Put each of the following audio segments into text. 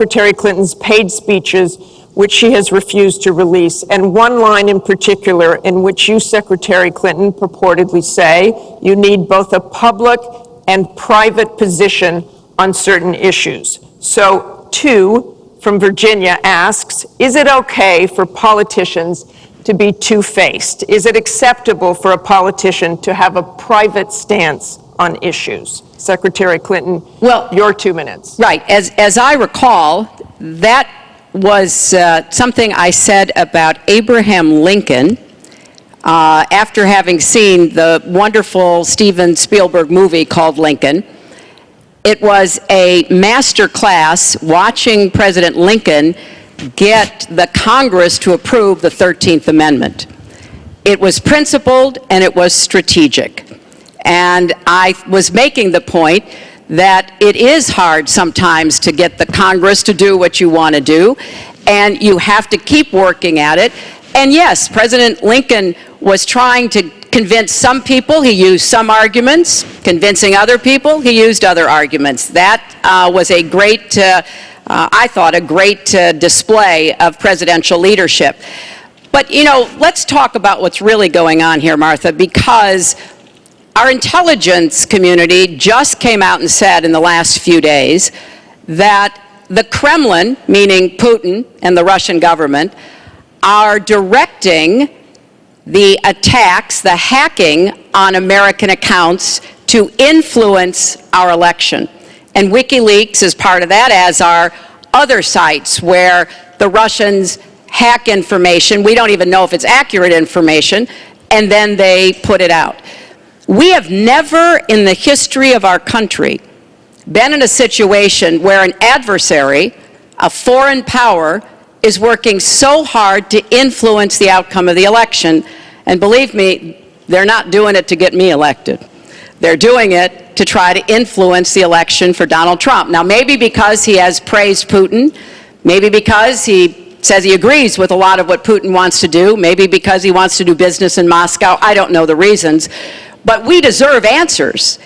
Secretary Clinton's paid speeches, which she has refused to release, and one line in particular in which you, Secretary Clinton, purportedly say you need both a public and private position on certain issues. So, two from Virginia asks, is it okay for politicians to be two-faced? Is it acceptable for a politician to have a private stance on issues? Secretary Clinton, well, your 2 minutes. Right. As I recall, that was something I said about Abraham Lincoln after having seen the wonderful Steven Spielberg movie called Lincoln. It was a master class watching President Lincoln get the Congress to approve the 13th Amendment. It was principled and it was strategic. And I was making the point that it is hard sometimes to get the Congress to do what you want to do, and you have to keep working at it. And yes, President Lincoln was trying to convince some people. He used some arguments. Convincing other people, he used other arguments. That was a great, I thought, a great display of presidential leadership. But, you know, let's talk about what's really going on here, Martha, because our intelligence community just came out and said in the last few days that the Kremlin, meaning Putin and the Russian government, are directing the attacks, the hacking on American accounts to influence our election. And Wikileaks is part of that, as are other sites where the Russians hack information. We don't even know if it's accurate information, and then they put it out. We have never in the history of our country been in a situation where an adversary, a foreign power, is working so hard to influence the outcome of the election. And believe me, they're not doing it to get me elected. They're doing it to try to influence the election for Donald Trump. Now, maybe because he has praised Putin, maybe because he says he agrees with a lot of what Putin wants to do, maybe because he wants to do business in Moscow. I don't know the reasons. But we deserve answers,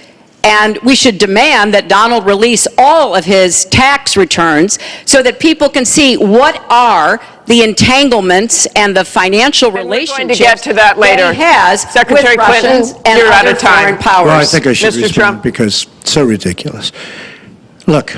and we should demand that Donald release all of his tax returns so that people can see what are the entanglements and the financial relationships going to get to that later. That he has Secretary with Clinton, Russians and you're out other of time. foreign powers. Well, I think I should Mr. respond Trump. because it's so ridiculous. Look.